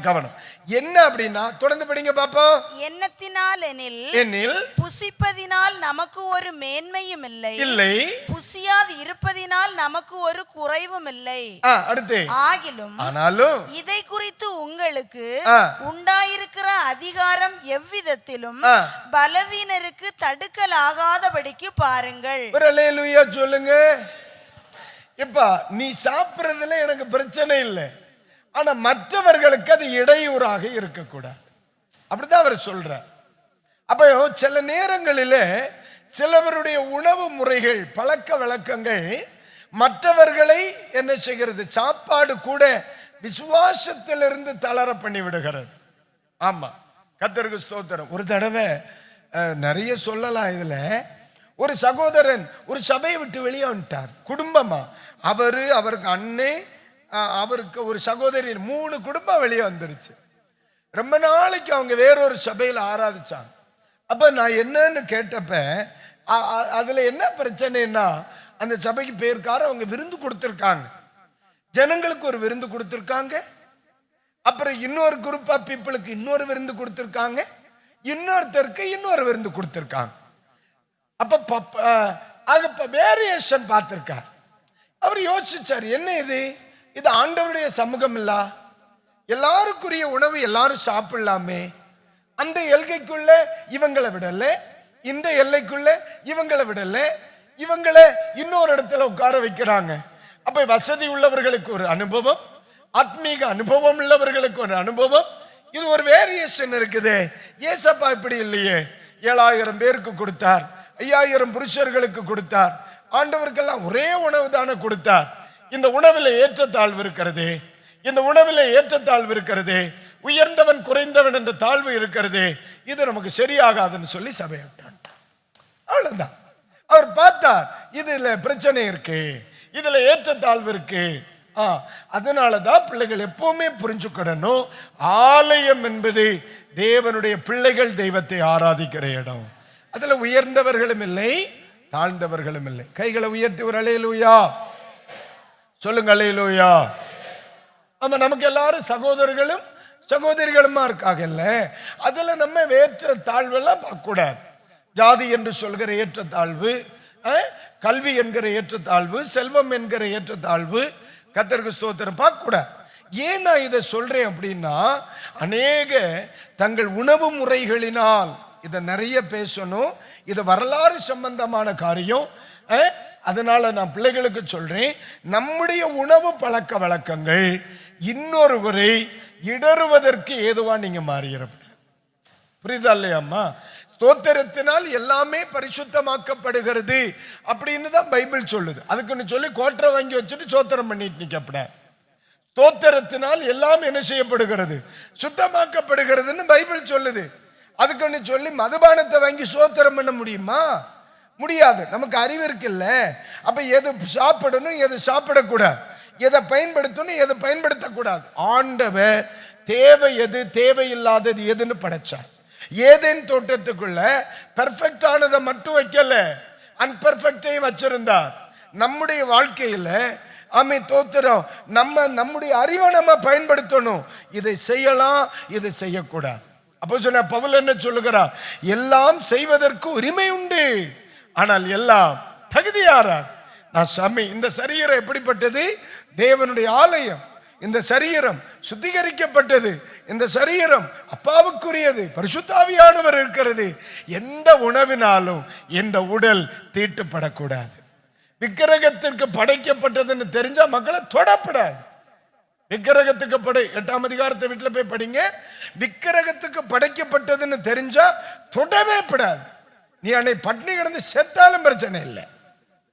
கவனம். என்ன அப்படின்னா தொடர்ந்து படிங்க பாப்போம். எண்ணத்தினால் எனில் புசிப்பதினால் நமக்கு ஒரு மேன்மையும் இல்லை, புசியாது இருப்பதினால் நமக்கு ஒரு குறைவும் இல்லை. அடுத்து ஆனாலும் இதை குறித்து உங்களுக்கு உண்டாயிருக்கிற அதிகாரம் எவ்விதத்திலும் பலவீனருக்கு தடுக்கலாகாதபடிக்கு பாருங்கள். அல்லேலூயா சொல்லுங்க. இப்ப நீ சாப்பிடுறதுல எனக்கு பிரச்சனை இல்லை, ஆனா மற்றவர்களுக்கு அது இடையூறாக இருக்கக்கூடாது, அப்படிதான் அவர் சொல்றார். அப்ப சில நேரங்களிலே சிலவருடைய உணவு முறைகள், பழக்க வழக்கங்கள் மற்றவர்களை என்ன செய்கிறது, சாப்பாடு கூட விசுவாசத்திலிருந்து தளர பண்ணி விடுகிறது. ஆமா, கர்த்தருக்கு ஸ்தோத்திரம். ஒரு தடவை நிறைய சொல்லலாம் இதுல. ஒரு சகோதரன் ஒரு சபையை விட்டு வெளியே வந்துட்டார், குடும்பமா. அவருக்கு அண்ணே, அவருக்கு ஒரு சகோதரி, 3 குடும்பம் வெளியே வந்துருச்சு. ரொம்ப நாளைக்கு அவங்க வேறொரு சபையில் ஆராதிச்சாங்க. அப்ப நான் என்னன்னு கேட்டப்ப அதுல என்ன பிரச்சனைன்னா, அந்த சபைக்கு பேருக்கார அவங்க விருந்து கொடுத்திருக்காங்க, ஜனங்களுக்கு ஒரு விருந்து கொடுத்திருக்காங்க, அப்புறம் இன்னொரு குரூப் ஆஃப் பீப்புளுக்கு இன்னொரு விருந்து கொடுத்திருக்காங்க, இன்னொருத்தருக்கு இன்னொரு விருந்து கொடுத்திருக்காங்க. அப்ப வேரியேஷன் பார்த்திருக்கார். அவர் யோசிச்சார், என்ன இது ஆண்டவருடைய சமூகம் இல்ல, எல்லாருக்குரிய உணவு எல்லாரும் சாப்பிடலாமே, அந்த எல்கைக்குள்ள இவங்களை விடல, இந்த எல்லைக்குள்ள இவங்களை விடல, இவங்களை இன்னொரு இடத்துல உட்கார வைக்கிறாங்க. அப்ப வசதி உள்ளவர்களுக்கு ஒரு அனுபவம், ஆத்மீக அனுபவம் உள்ளவர்களுக்கு ஒரு அனுபவம், இது ஒரு வேரியேஷன் இருக்குது. ஏசப்பா இப்படி இல்லையே, 7000 பேருக்கு கொடுத்தார், 5000 புருஷர்களுக்கு கொடுத்தார், ஆண்டவருக்கெல்லாம் ஒரே உணவு தானே கொடுத்தார். இந்த உணவில் ஏற்றத்தாழ்வு இருக்கிறது, இந்த உணவில் ஏற்றத்தாழ்வு இருக்கிறது, உயர்ந்தவன் குறைந்தவன் என்ற தாழ்வு இருக்கிறது, இது நமக்கு சரியாகாதுன்னு சொல்லி சபையிட்டான். அவ்வளவுதான். அவர் பார்த்தார், இதுல பிரச்சனை இருக்கு, இதுல ஏற்றத்தாழ்வு இருக்கு. அதனாலதான் பிள்ளைகள் எப்பவுமே புரிஞ்சுக்கிடணும், ஆலயம் என்பது தேவனுடைய பிள்ளைகள் தெய்வத்தை ஆராதிக்கிற இடம். அதுல உயர்ந்தவர்களும் இல்லை, தாழ்ந்தவர்களும் இல்லை. கைகளை உயர்த்தி ஒரு அல்லேலூயா சொல்லுங்க. அல்லேலூயா. ஆமா, நமக்கு எல்லாரும் சகோதரர்களும் சகோதரிகளுமா இருக்காங்கல்ல, அதுல நம்ம ஏற்ற தாழ்வெல்லாம் பார்க்க கூடாது. ஜாதி என்று சொல்கிற ஏற்றத்தாழ்வு, கல்வி என்கிற ஏற்றத்தாழ்வு, செல்வம் என்கிற ஏற்றத்தாழ்வு, கர்த்தருக்கு ஸ்தோத்திரம் பார்க்க கூடாது. ஏன் நான் இதை சொல்றேன் அப்படின்னா, அநேக தங்கள் உணவு முறைகளினால் இதை நிறைய பேசணும், இது வரலாறு சம்பந்தமான காரியம். அதனால நான் பிள்ளைகளுக்கு சொல்றேன், நம்முடைய உணவு பழக்க வழக்கங்கள் இன்னொருவரை இடறுவதற்கு ஏதுவா நீங்க மாறுகிறப்ப, புரியுதா இல்லையாம்மா? ஸ்தோத்திரத்தினால் எல்லாமே பரிசுத்தமாக்கப்படுகிறது அப்படின்னு தான் பைபிள் சொல்லுது. அதுக்குன்னு சொல்லி கோட்டரை வாங்கி வச்சுட்டு சோத்திரம் பண்ணிட்டு நிக்கப்பட. ஸ்தோத்திரத்தினால் எல்லாம் என்ன செய்யப்படுகிறது, சுத்தமாக்கப்படுகிறதுன்னு பைபிள் சொல்லுது. அதுக்குன்னு சொல்லி மதுபானத்தை வாங்கி சோத்திரம் பண்ண முடியுமா? முடியாது. நமக்கு அறிவு இருக்குல்ல. அப்ப எது சாப்பிடணும், எது சாப்பிடக்கூடாது, எதை பயன்படுத்தணும், எதை பயன்படுத்தக்கூடாது. ஆண்டவர் தேவை எது, தேவையில்லாதது எதுன்னு படைச்சார். ஏதேன் தோட்டத்துக்குள்ள பெர்ஃபெக்டானதை மட்டும் வைக்கல, அன்பெர்ஃபெக்டையும் வச்சிருந்தார். நம்முடைய வாழ்க்கையில தோத்திரம், நம்முடைய அறிவை நம்ம பயன்படுத்தணும். இதை செய்யலாம், இதை செய்யக்கூடாது. அப்போ சொன்ன பவுல் என்ன சொல்லுகிறார், எல்லாம் செய்வதற்கு உரிமை உண்டு, ஆனால் எல்லாம் தகுதியாரா. நான் சாமி, இந்த சரீரம் எப்படிப்பட்டது? தேவனுடைய ஆலயம். இந்த சரீரம் சுத்திகரிக்கப்பட்டது, இந்த சரீரம் அப்பாவுக்குரியது, பரிசுத்தாவியானவர் இருக்கிறது. எந்த உணவினாலும் இந்த உடல் தீட்டுப்படக்கூடாது. விக்கிரகத்திற்கு படைக்கப்பட்டதுன்னு தெரிஞ்சா மக்களை தொடப்படாது. விக்கிரகத்துக்கு 8ஆம் அதிகாரத்தை வீட்டில் போய் படிங்க. விக்கிரகத்துக்கு படைக்கப்பட்டதுன்னு தெரிஞ்சா தொடவே படாது. நீ அன்னை பட்னி கிடந்து செத்தாலும் பிரச்சனை இல்லை,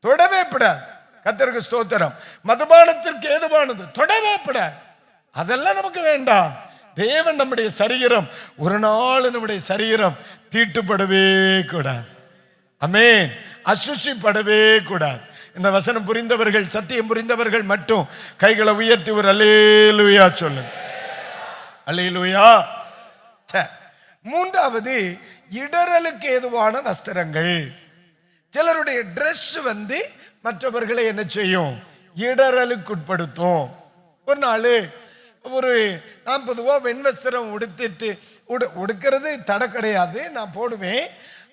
தொடவே படாது. கர்த்தருக்கு ஸ்தோத்திரம். மதுபானத்திற்கு ஏதுவானது தொடவே கூடாது. அதெல்லாம் நமக்கு வேண்டாம். தேவன் நம்முடைய சரீரம் ஒரு நாள் நம்முடைய சரீரம் தீட்டுப்படவே கூடாது. ஆமென். அசுசிப்படவே கூடாது. இந்த வசனம் புரிந்தவர்கள், சத்தியம் புரிந்தவர்கள் மட்டும் கைகளை உயர்த்தி ஒரு அல்லேலூயா சொல்லுங்க. அல்லேலூயா. மூன்றாவது, இடறலுக்கு ஏதுவான வஸ்திரங்கள். சிலருடைய ட்ரெஸ் மற்றவர்களை என்ன செய்யும்? இடறலுக்கு உட்படுத்தும். ஒரு நாள் நான் பொதுவாக வெண்வஸ்திரம் உடுத்திட்டு உடுக்கிறது தடை கிடையாது, நான் போடுவேன்.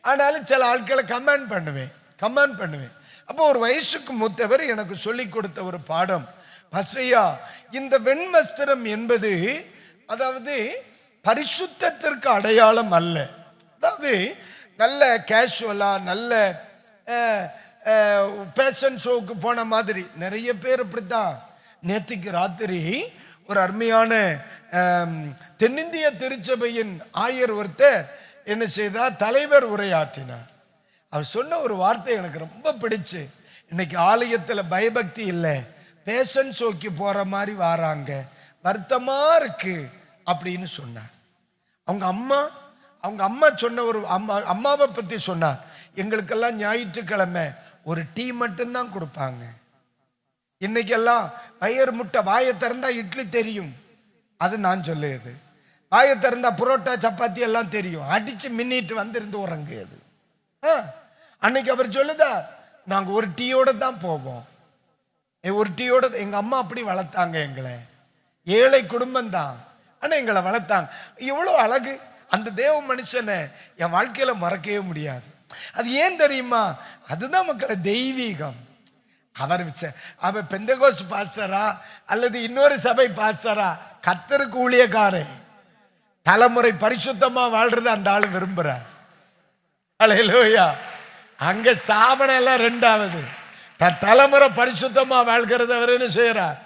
ஆனாலும் சில ஆட்களை கமெண்ட் பண்ணுவேன். அப்போ ஒரு வயசுக்கு மூத்தவர் எனக்கு சொல்லி கொடுத்த ஒரு பாடம், பஸ்ரையா, இந்த வெண்வஸ்திரம் என்பது அதாவது பரிசுத்தத்திற்கு அடையாளம் அல்ல. அதாவது நல்ல கேஷுவலா, நல்ல பேஷன் ஷோக்கு போன மாதிரி நிறைய பேர் அப்படித்தான். நேற்றுக்கு ராத்திரி ஒரு அருமையான தென்னிந்திய திருச்சபையின் ஆயர் ஒருத்தர் என்ன செய்தார்? தலைவர் உரையாற்றினார். அவர் சொன்ன ஒரு வார்த்தை எனக்கு ரொம்ப பிடிச்சு. இன்னைக்கு ஆலயத்தில் பயபக்தி இல்லை, பேஷன் ஷோக்கு போற மாதிரி வராங்க, வருத்தமா இருக்கு அப்படின்னு சொன்னார். அவங்க அம்மா சொன்ன ஒரு அம்மாவை பத்தி சொன்னார். எங்களுக்கெல்லாம் ஞாயிற்றுக்கிழமை ஒரு டீ மட்டும்தான் கொடுப்பாங்க. இன்னைக்கெல்லாம் வயிறு முட்டை, வாயை திறந்தா இட்லி தெரியும், அது நான் சொல்லுது. வாயை திறந்தா புரோட்டா சப்பாத்தி எல்லாம் தெரியும், அடிச்சு மின்னிட்டு இருந்து உறங்குது. அன்னைக்கு அவர் சொல்லுதா, நாங்க ஒரு டீயோட தான் போவோம். ஒரு டீயோட. எங்க அம்மா அப்படி வளர்த்தாங்க எங்களை, ஏழை குடும்பம் தான், ஆனா எங்களை வளர்த்தாங்க. எவ்வளவு அழகு! அந்த தேவ மனுஷனை என் வாழ்க்கையில மறக்கவே முடியாது. அது ஏன் தெரியுமா? அதுதான் மக்களை தெய்வீகம். அவர் பெந்தகோஸ் பாஸ்டரா அல்லது இன்னொரு சபை பாஸ்டரா, கர்த்தருக்கு ஊழியக்காரன், தலைமுறை பரிசுத்தமா வாழ்றது அந்த ஆளு விரும்புறார். அல்லேலூயா. அங்க ஸ்தாபனம் எல்லாம் ரெண்டாவது, தலைமுறை பரிசுத்தமா வாழ்கிறது அவர் என்ன செய்யறார்?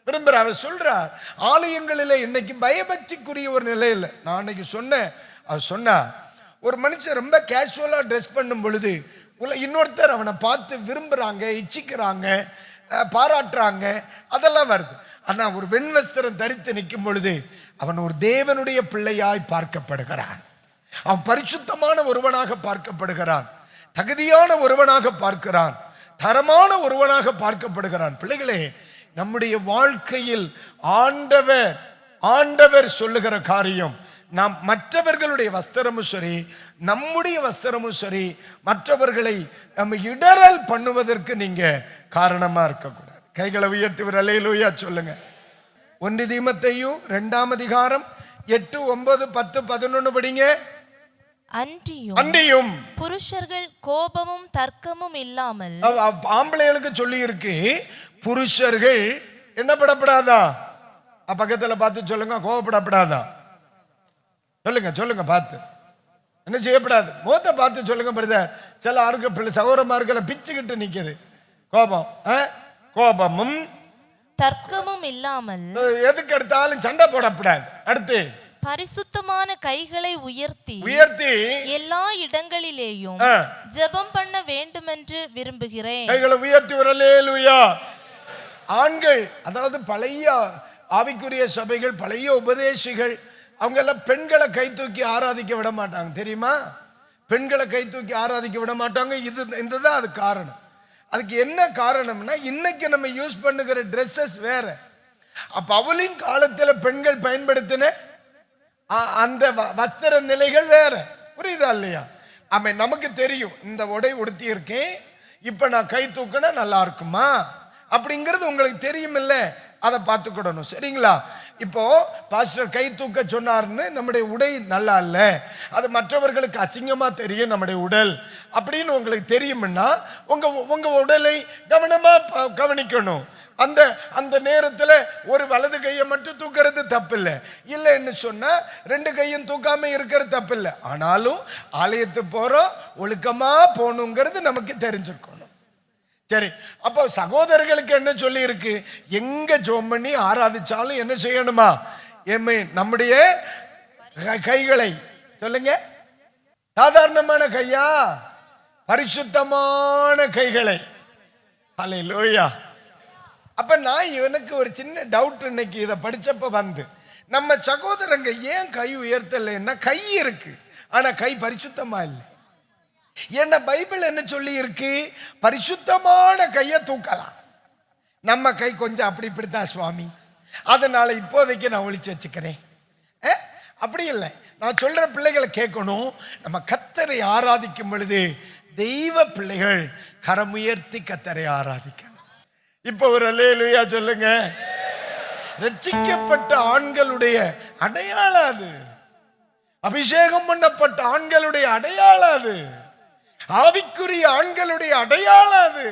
விரும்புறார். அவர் சொல்றார், ஆலயங்களில் இன்னைக்கு பயபக்திக்குரிய ஒரு நிலை இல்லை. நான் அன்னைக்கு சொன்னேன், அவர் சொன்னா, ஒரு மனுஷன் ரொம்ப கேஷுவலா ட்ரெஸ் பண்ணும் பொழுது இன்னொருத்தர் அவனை பார்த்து விரும்புறாங்க, இச்சிக்கிறாங்க, பாராட்டுறாங்க, அதெல்லாம் வருது. ஆனா ஒரு வெண்வஸ்திரம் தரித்து நிற்கும் பொழுது அவன் ஒரு தேவனுடைய பிள்ளையாய் பார்க்கப்படுகிறான். அவன் பரிசுத்தமான ஒருவனாக பார்க்கப்படுகிறான், தகுதியான ஒருவனாக பார்க்கிறான், தரமான ஒருவனாக பார்க்கப்படுகிறான். பிள்ளைகளே, நம்முடைய வாழ்க்கையில் ஆண்டவர் சொல்லுகிற காரியம், நாம் மற்றவர்களுடைய வஸ்திரமும் சரி, நம்முடைய வஸ்திரமும் சரி, மற்றவர்களை நம்ம இடறல் பண்ணுவதற்கு நீங்க காரணமா இருக்கக்கூடாது. கைகளை உயர்த்தி ஒரு அல்லேலூயா சொல்லுங்க. 1 தீமோத்தேயு 2ஆம் அதிகாரம் 8, 9, 10, 11 படிங்க. அன்றியும் புருஷர்கள் கோபமும் தர்க்கமும் இல்லாமல், ஆம்பளைகளுக்கு சொல்லி இருக்கு, புருஷர்கள் என்ன படப்படாதா? பக்கத்துல பார்த்து சொல்லுங்க, கோபப்படப்படாதா? சொல்லுங்க பார்த்து, என்ன செய்யப்படாது? முகத்தை பார்த்து சொல்லுங்க பிரதர். சில ஆருக்கு சகோதரமார்களை பிச்சுக்கிட்டு நிக்குது கோபமும் தர்க்கமும் இல்லாமல், எதுக்கு எடுத்தாலும் சண்டை போடப்படாது. அடுத்து பரிசுத்தமான கைகளை உயர்த்தி எல்லா இடங்களிலேயும் ஜெபம் பண்ண வேண்டுமென்று விரும்புகிறேன். கைகளை உயர்த்தி ஒரு அல்லேலூயா. ஆண்கள், அதாவது பழைய ஆவிக்குரிய சபைகள், பழைய உபதேசிகள், அவங்க எல்லாம் பெண்களை கை தூக்கி ஆராதிக்க விட மாட்டாங்க, தெரியுமா? பெண்களை கை தூக்கி ஆராதிக்க விட மாட்டாங்க. இதுதான் அது காரணம். அதுக்கு என்ன காரணம்னா, இன்னைக்கு நம்ம யூஸ் பண்ணுகிற ட்ரெஸ்ஸஸ் வேற. அப்ப அவளின் காலத்துல பெண்கள் பயன்படுத்தின அந்த வஸ்திர நிலைகள் வேற. புரியுதா இல்லையா? நமக்கு தெரியும், இந்த உடை உடுத்தி இருக்கேன், இப்ப நான் கை தூக்கினா நல்லா இருக்குமா அப்படிங்கிறது உங்களுக்கு தெரியும் இல்ல? அதை பார்த்துக்கிடணும், சரிங்களா? இப்போ பாஸ்டர் கை தூக்க சொன்னார்னு நம்முடைய உடை நல்லா இல்ல, அது மற்றவர்களுக்கு அசிங்கமா தெரியும் நம்முடைய உடல் அப்படின்னு உங்களுக்கு தெரியும்னா, உங்க உடலை கவனமா கவனிக்கணும். அந்த நேரத்துல ஒரு வலது கையை மட்டும் தூக்கிறது தப்பில்லை, இல்லைன்னு சொன்னா 2 கையும் தூக்காம இருக்கிறது தப்பில்லை. ஆனாலும் ஆலயத்துக்கு போறோம், ஒழுக்கமா போகணுங்கிறது நமக்கு தெரிஞ்சுக்கணும். சரி, அப்போ சகோதரர்களுக்கு என்ன சொல்லி இருக்கு? எங்க ஜெபம் பண்ணி ஆராதிச்சாலும் என்ன செய்யணுமா? நம்முடைய கைகளை சொல்லுங்க, சாதாரணமான கையா, பரிசுத்தமான கைகளை, ஹல்லேலூயா. அப்ப நான் இவனுக்கு ஒரு சின்ன டவுட் இன்னைக்கு இதை படிச்சப்ப வந்து, நம்ம சகோதரங்க ஏன் கை உயர்த்தலைன்னா கை இருக்கு ஆனா கை பரிசுத்தமா இல்லை. என்ன பைபிள் என்ன சொல்லி இருக்கு? பரிசுத்தமான கையை தூக்கலாம். நம்ம கை கொஞ்சம் அப்படி இப்படித்தான் சுவாமி, அதனால இப்போதைக்கு நான் ஒளிச்சு வச்சுக்கிறேன். அப்படி இல்லை. நான் சொல்ற பிள்ளைகளை கேட்கணும். நம்ம கர்த்தரை ஆராதிக்கும் பொழுது தெய்வ பிள்ளைகள் கரமுயர்த்தி கர்த்தரை ஆராதிக்கணும். இப்ப ஒரு அல்லேலூயா சொல்லுங்க. ரட்சிக்கப்பட்ட ஆண்களுடைய அடையாளம் அது. அபிஷேகம் பண்ணப்பட்ட ஆண்களுடைய அடையாளம் அது. ஆவிக்குரிய ஆண்களுடைய அடையாளம் அது.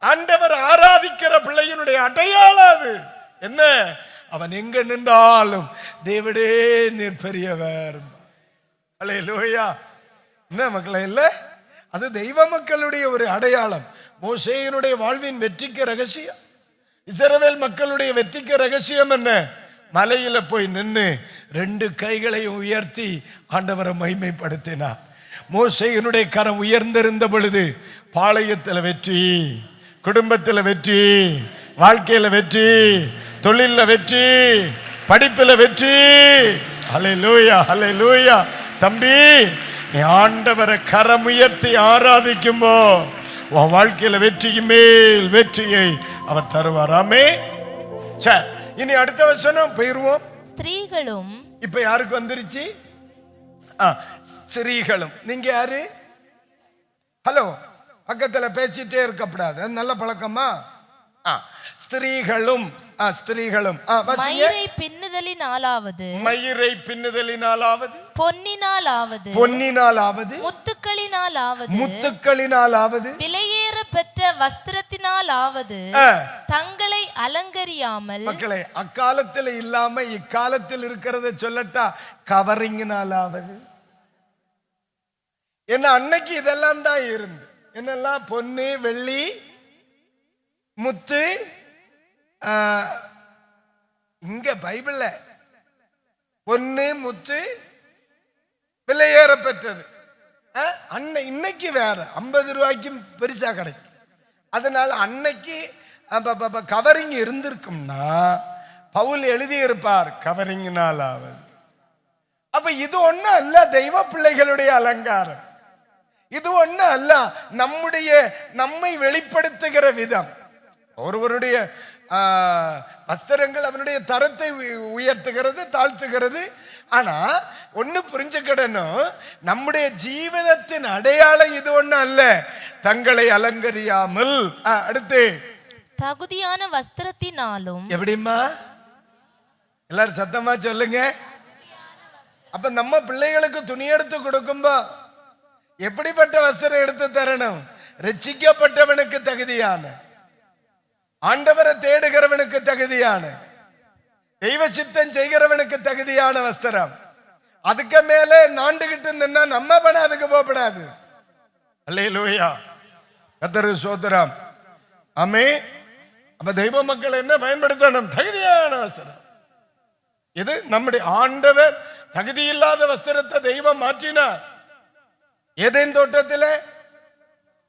ஆண்டவர் ஆராதிக்கிற பிள்ளையினுடைய அடையாளம் அது. என்ன? அவன் எங்க நின்றாலும் தேவனே நீர் பெரியவர். அல்லேலூயா. என்ன மக்களே, இல்ல அது தெய்வ மக்களுடைய ஒரு அடையாளம். மோசேயினுடைய வாழ்வின் வெற்றிக்கு ரகசியம், இஸ்ரவேல் மக்களுடைய வெற்றிக்கு ரகசியம் என்ன? மலையில போய் நின்று 2 கைகளையும் உயர்த்தி ஆண்டவரை மகிமைப்படுத்தினார். மோசேயினுடைய கரம் உயர்ந்திருந்த பொழுது பாளையத்தில் வெற்றி, குடும்பத்தில் வெற்றி, வாழ்க்கையில வெற்றி, தொழில வெற்றி, படிப்பில் வெற்றி. ஹல்லேலூயா, ஹல்லேலூயா. தம்பி, நீ ஆண்டவரை கரம் உயர்த்தி ஆராதிக்கும்போ உன் வாழ்க்கையில வெற்றிக்கு மேல் வெற்றியை அவர் தருவார். ஆமென். சரி, இனி அடுத்த வசனம் போயிருவோம். ஸ்திரீகளும். இப்ப யாருக்கு வந்துருச்சு? ஸ்திரீகளும். நீங்க யாரு? ஹலோ, பக்கத்துல பேசிட்டே இருக்கப்படாது, நல்ல பழக்கமா? ஸ்திரீகளும். ஸ்திரீகளும் மயிரை பின்னுதலினாலாவது, மயிரை பின்னுதலினாலாவது, பொன்னினாலாவது, பொன்னினாலாவது, முத்துக்களினாலாவது, முத்துக்களினாலாவது, விலையேற பெற்ற வஸ்திரத்தினாலாவது தங்களை அலங்கரியாமல். மக்களை, அக்காலத்தில் இல்லாம இக்காலத்தில் இருக்கிறத சொல்லட்டா, கவரிங்கினாலாவது. என்ன அன்னைக்கு இதெல்லாம் தான் இருந்து, என்னெல்லாம் பொன்னு வெள்ளி முத்து. இங்க பைபிள்ல பொன்னு முத்து விலையேற பெற்றது. இன்னைக்கு வேற 50 ரூபாய்க்கும் பெருசா கிடைக்கும். அதனால அன்னைக்கு கவரிங் இருந்திருக்கும்னா பவுல் எழுதி இருப்பார், கவரிங்கினாலாவது. அப்ப இது ஒண்ணு அல்ல தெய்வ பிள்ளைகளுடைய அலங்காரம். இது ஒண்ணு அல்ல நம்மை வெளிப்படுத்துகிற விதம். ஒருவருடைய வஸ்திரங்கள் அவனுடைய தரத்தை உயர்த்துகிறது, தாழ்த்துகிறது. ஆனா ஒண்ணு புரிஞ்சுக்கிடணும், நம்முடைய ஜீவனத்தின் அடையாளம் இது ஒண்ணு அல்ல, தங்களை அலங்கரியாமல். அடுத்து தகுதியான வஸ்திரத்தினாலும். எப்படிமா? எல்லாரும் சத்தமா சொல்லுங்க. அப்ப நம்ம பிள்ளைகளுக்கு துணி எடுத்து கொடுக்கும்போ எப்படிப்பட்ட வஸ்திரம் எடுத்து தரணும்? ரட்சிக்கப்பட்டவனுக்கு தகுதியான, ஆண்டவரை தேடுகிறவனுக்கு தகுதியான, தெய்வ சித்தம் செய்கிறவனுக்கு தகுதியான வஸ்திரம். அதுக்கு மேலே நாண்டுகிட்டு இருந்தா நம்ம பண்ண அதுக்கு போகப்படாது. அல்லேலூயா, கர்த்தருக்கு ஸ்தோத்திரம். ஆமென். அப்ப தெய்வ மக்கள் என்ன பயன்படுத்தணும்? தகுதியான வஸ்திரம். இது நம்முடைய ஆண்டவர் தகுதி இல்லாத வஸ்திரத்தை தெய்வம் மாற்றினார். ஏதேன் தோட்டத்தில்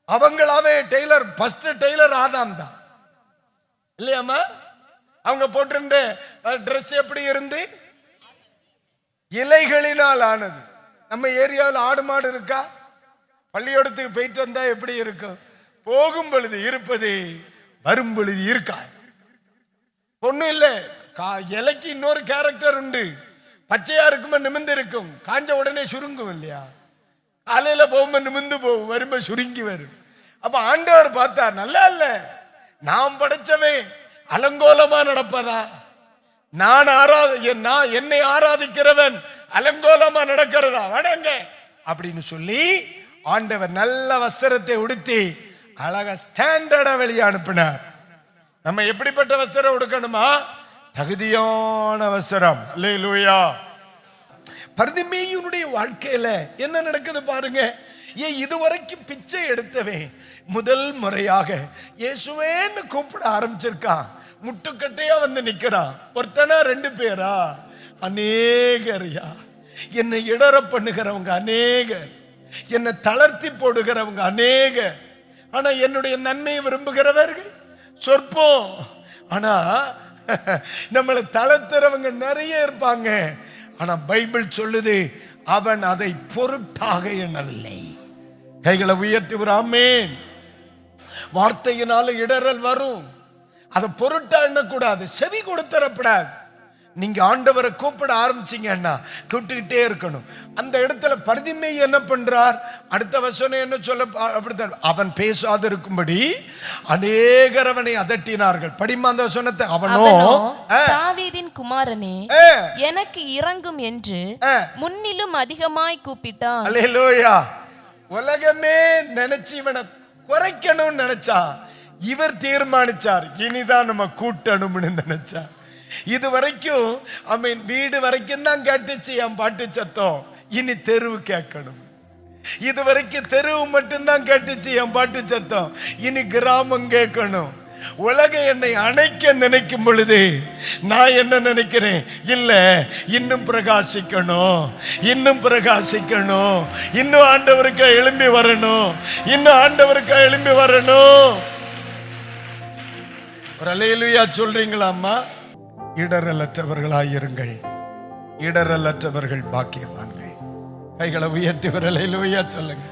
அவங்களாவே டெய்லர், ஃபர்ஸ்ட் டெய்லர் ஆதாம் தான் இல்லையாமா? அவங்க போட்டிருந்த ட்ரெஸ் எப்படி இருந்து? இலைகளினால் ஆனது. நம்ம ஏரியாவில் ஆடு மாடு இருக்கா? பள்ளியோடத்துக்கு போயிட்டு வந்தா எப்படி இருக்கும்? போகும் பொழுது இருப்பது, வரும் பொழுது இருக்கா. ஒண்ணும் இல்லை, இலைக்கு இன்னொரு கேரக்டர் உண்டு. பச்சையா இருக்கும்போது நிமிந்து இருக்கும், காஞ்ச உடனே சுருங்கும் இல்லையா? காலையில போகும்போது நிமிந்து போகும், வரும்போது சுருங்கி வரும். அப்ப ஆண்டவர் பார்த்தா, நல்லா இல்ல, நாம் படைச்சவன் அலங்கோலமா நடப்பதா? நான் என்னை ஆராதிக்கிறவன் அலங்கோலமா நடக்கிறதா? வடங்க அப்படின்னு சொல்லி ஆண்டவர் நல்ல வஸ்திரத்தை உடுத்தி அழகா ஸ்டாண்டர்டா வெளியே அனுப்பினார். நம்ம எப்படிப்பட்ட வஸ்திரம் உடுக்கணுமா? தகுதியான வஸ்திரம். அல்லேலூயா. பர்திமேயுனுடைய வாழ்க்கையில என்ன நடக்குது பாருங்க. இதுவரைக்கும் பிச்சை எடுத்தவன் முதல் முறையாக இயேசுவேன்னு கூப்பிட ஆரம்பிச்சிருக்கான். முட்டுக்கட்டையா வந்து நிக்கிறான். ஒருத்தனா 2 பேரா? அநேகரியா. என்னை இடற பண்ணுகிறவங்க அநேகர், என்னை தளர்த்தி போடுகிறவங்க அநேகர். ஆனா என்னுடைய நன்மையை விரும்புகிறவர்கள் சொற்பம். ஆனா நம்மளை தளர்த்துறவங்க நிறைய இருப்பாங்க. ஆனா பைபிள் சொல்லுது, அவன் அதை பொருட்டாக எண்ணவில்லை. கைகளை உயர்த்தி ஒரு ஆமென். வார்த்தையினால இடறல் வரும், அதை பொருட்டா எண்ணக்கூடாது, செவி கொடுத்தரப்படாது. நீங்க ஆண்டவரை கூப்பிட ஆரம்பிச்சீங்கன்னா கூப்பிட்டுக்கிட்டே இருக்கணும். அந்த இடத்துல பரிதிமை என்ன பண்றார்? அடுத்த வசனம் என்ன சொல்ல? அப்படித்தான், அவன் பேசாது இருக்கும்படி அநேகர் அவனை அதட்டினார்கள். படிமா அந்த வசனத்தை. அவனோ தாவீதின் குமாரனே எனக்கு இறங்கும் என்று முன்னிலும் அதிகமாய் கூப்பிட்டான். அல்லேலூயா. உலகமே நினைச்சு இவனை குறைக்கணும்னு நினைச்சா, இவர் தீர்மானிச்சார் இனிதான் நம்ம கூட்டணும்னு நினைச்சார். இது வரைக்கும் வீடு வரைக்கும் தான் கேட்டுச்சு என் பாட்டு சத்தம், இனி தெருவு கேட்கணும். இது வரைக்கும் தெருவு மட்டும்தான் கேட்டுச்சு என் பாட்டு சத்தம், இனி கிராமம் கேட்கணும். உலகம் என்னை அணைக்க நினைக்கும் பொழுது நான் என்ன நினைக்கிறேன்? இல்ல, இன்னும் பிரகாசிக்கணும், இன்னும் பிரகாசிக்கணும், இன்னும் ஆண்டவருக்கு எழும்பி வரணும், இன்னும் ஆண்டவருக்கு எழும்பி வரணும். ஒரு அல்லேலூயா சொல்றீங்களாம்மா? இடரலற்றவர்களாயிருங்கள், இடரலற்றவர்கள் பாக்கியவான்கள். கைகளை உயர்த்தி ஒரு அல்லேலூயா சொல்லுங்க.